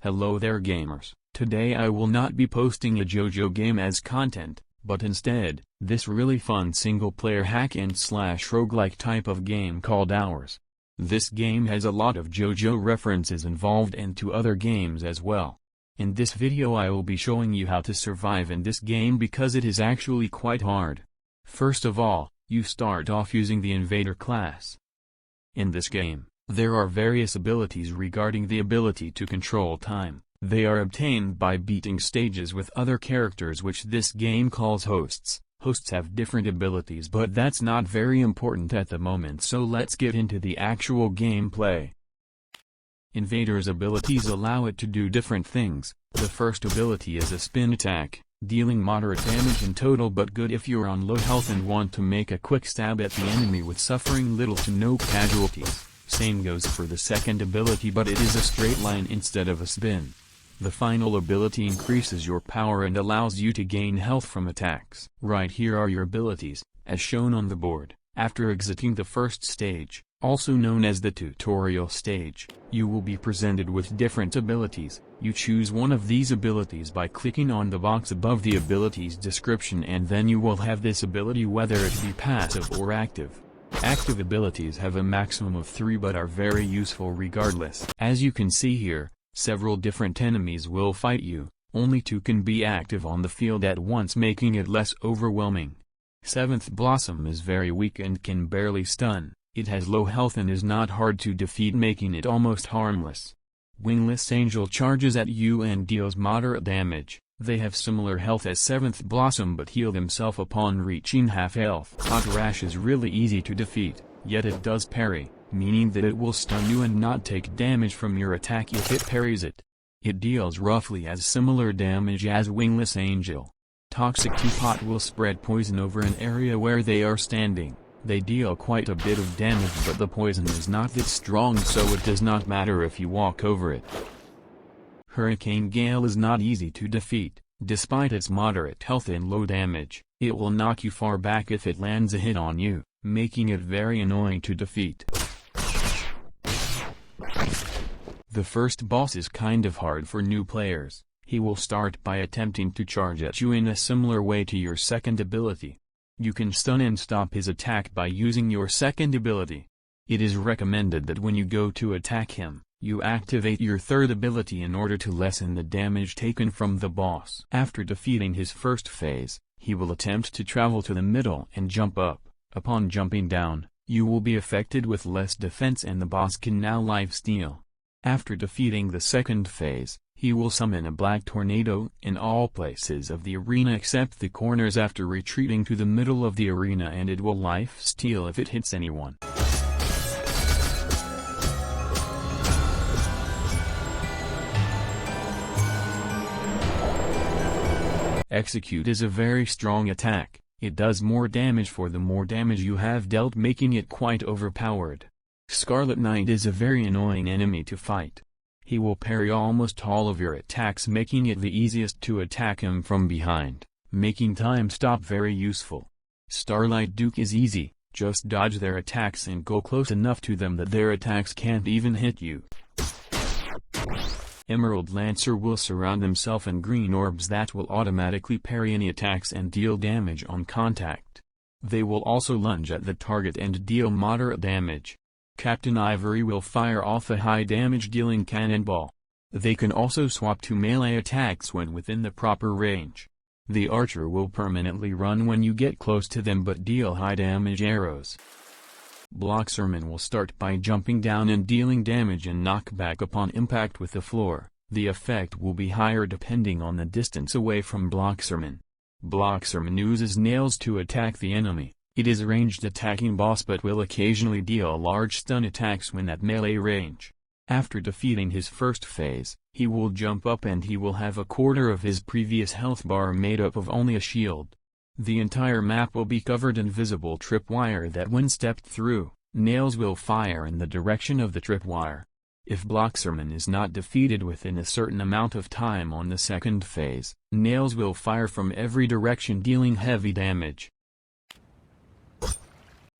Hello there gamers, today I will not be posting a JoJo game as content, but instead, this really fun single-player hack-and-slash roguelike type of game called Hours. This game has a lot of JoJo references involved and to other games as well. In this video I will be showing you how to survive in this game because it is actually quite hard. First of all, you start off using the Invader class. In this game, there are various abilities regarding the ability to control time. They are obtained by beating stages with other characters which this game calls hosts. Hosts have different abilities but that's not very important at the moment, so let's get into the actual gameplay. Invader's abilities allow it to do different things. The first ability is a spin attack, dealing moderate damage in total but good if you're on low health and want to make a quick stab at the enemy with suffering little to no casualties. Same goes for the second ability, but it is a straight line instead of a spin. The final ability increases your power and allows you to gain health from attacks. Right here are your abilities, as shown on the board. After exiting the first stage, also known as the tutorial stage, you will be presented with different abilities. You choose one of these abilities by clicking on the box above the ability's description and then you will have this ability whether it be passive or active. Active abilities have a maximum of 3 but are very useful regardless. As you can see here, several different enemies will fight you, only 2 can be active on the field at once, making it less overwhelming. 7th Blossom is very weak and can barely stun. It has low health and is not hard to defeat, making it almost harmless. Wingless Angel charges at you and deals moderate damage. They have similar health as 7th Blossom but heal themselves upon reaching half health. Hot Rash is really easy to defeat, yet it does parry, meaning that it will stun you and not take damage from your attack if it parries it. It deals roughly as similar damage as Wingless Angel. Toxic Teapot will spread poison over an area where they are standing. They deal quite a bit of damage but the poison is not that strong, so it does not matter if you walk over it. Hurricane Gale is not easy to defeat. Despite its moderate health and low damage, it will knock you far back if it lands a hit on you, making it very annoying to defeat. The first boss is kind of hard for new players. He will start by attempting to charge at you in a similar way to your second ability. You can stun and stop his attack by using your second ability. It is recommended that when you go to attack him, you activate your third ability in order to lessen the damage taken from the boss. After defeating his first phase, he will attempt to travel to the middle and jump up. Upon jumping down, you will be affected with less defense and the boss can now lifesteal. After defeating the second phase, he will summon a black tornado in all places of the arena except the corners after retreating to the middle of the arena, and it will lifesteal if it hits anyone. Execute is a very strong attack. It does more damage for the more damage you have dealt, making it quite overpowered. Scarlet Knight is a very annoying enemy to fight. He will parry almost all of your attacks, making it the easiest to attack him from behind, making time stop very useful. Starlight Duke is easy, just dodge their attacks and go close enough to them that their attacks can't even hit you. Emerald Lancer will surround himself in green orbs that will automatically parry any attacks and deal damage on contact. They will also lunge at the target and deal moderate damage. Captain Ivory will fire off a high damage dealing cannonball. They can also swap to melee attacks when within the proper range. The Archer will permanently run when you get close to them but deal high damage arrows. Bloxerman will start by jumping down and dealing damage and knockback upon impact with the floor. The effect will be higher depending on the distance away from Bloxerman. Bloxerman uses nails to attack the enemy. It is a ranged attacking boss but will occasionally deal large stun attacks when at melee range. After defeating his first phase, he will jump up and he will have a quarter of his previous health bar made up of only a shield. The entire map will be covered in visible tripwire that when stepped through, nails will fire in the direction of the tripwire. If Bloxerman is not defeated within a certain amount of time on the second phase, nails will fire from every direction dealing heavy damage.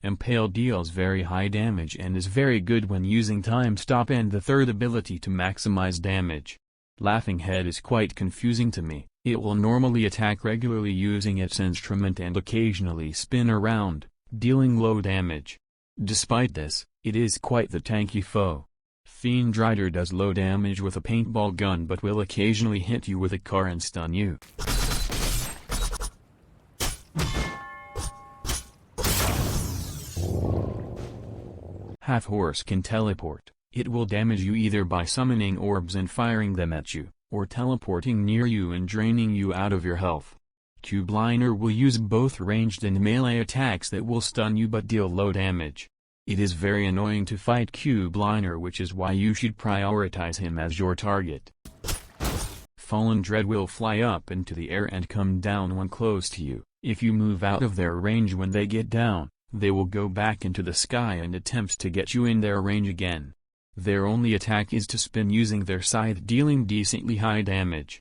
Impale deals very high damage and is very good when using Time Stop and the third ability to maximize damage. Laughing Head is quite confusing to me. It will normally attack regularly using its instrument and occasionally spin around, dealing low damage. Despite this, it is quite the tanky foe. Fiend Rider does low damage with a paintball gun but will occasionally hit you with a car and stun you. Half Horse can teleport. It will damage you either by summoning orbs and firing them at you, or teleporting near you and draining you out of your health. Cube Liner will use both ranged and melee attacks that will stun you but deal low damage. It is very annoying to fight Cube Liner, which is why you should prioritize him as your target. Fallen Dread will fly up into the air and come down when close to you. If you move out of their range when they get down, they will go back into the sky and attempt to get you in their range again. Their only attack is to spin using their scythe, dealing decently high damage.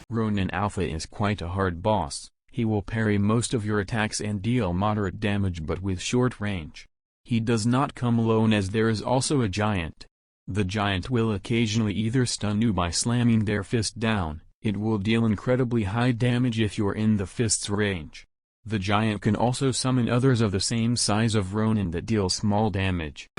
Ronin Alpha is quite a hard boss. He will parry most of your attacks and deal moderate damage but with short range. He does not come alone as there is also a giant. The giant will occasionally either stun you by slamming their fist down. It will deal incredibly high damage if you're in the fist's range. The giant can also summon others of the same size of Ronin that deal small damage.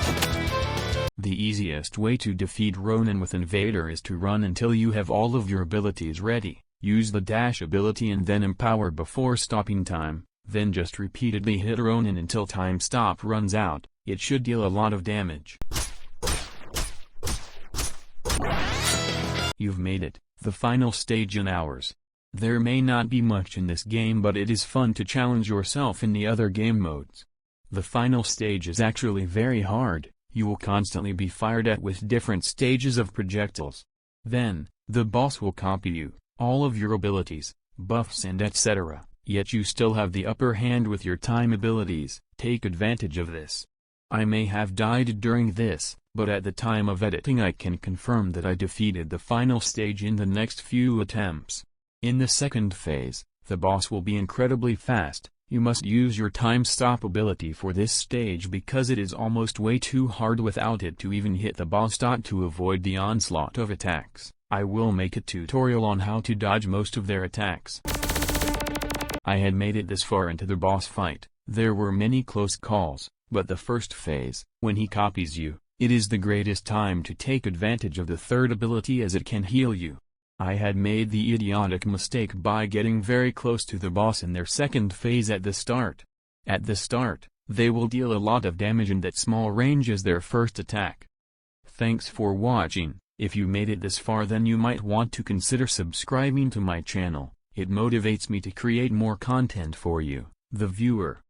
The easiest way to defeat Ronin with Invader is to run until you have all of your abilities ready. Use the dash ability and then empower before stopping time, then just repeatedly hit Ronin until time stop runs out. It should deal a lot of damage. You've made it, the final stage in Hours. There may not be much in this game but it is fun to challenge yourself in the other game modes. The final stage is actually very hard. You will constantly be fired at with different stages of projectiles. Then, the boss will copy you, all of your abilities, buffs and etc., yet you still have the upper hand with your time abilities. Take advantage of this. I may have died during this, but at the time of editing I can confirm that I defeated the final stage in the next few attempts. In the second phase, the boss will be incredibly fast. You must use your time stop ability for this stage because it is almost way too hard without it to even hit the boss. To avoid the onslaught of attacks, I will make a tutorial on how to dodge most of their attacks. I had made it this far into the boss fight. There were many close calls, but the first phase, when he copies you, it is the greatest time to take advantage of the third ability as it can heal you. I had made the idiotic mistake by getting very close to the boss in their second phase at the start. At the start, they will deal a lot of damage and that small range is their first attack. Thanks for watching. If you made it this far then you might want to consider subscribing to my channel. It motivates me to create more content for you, the viewer.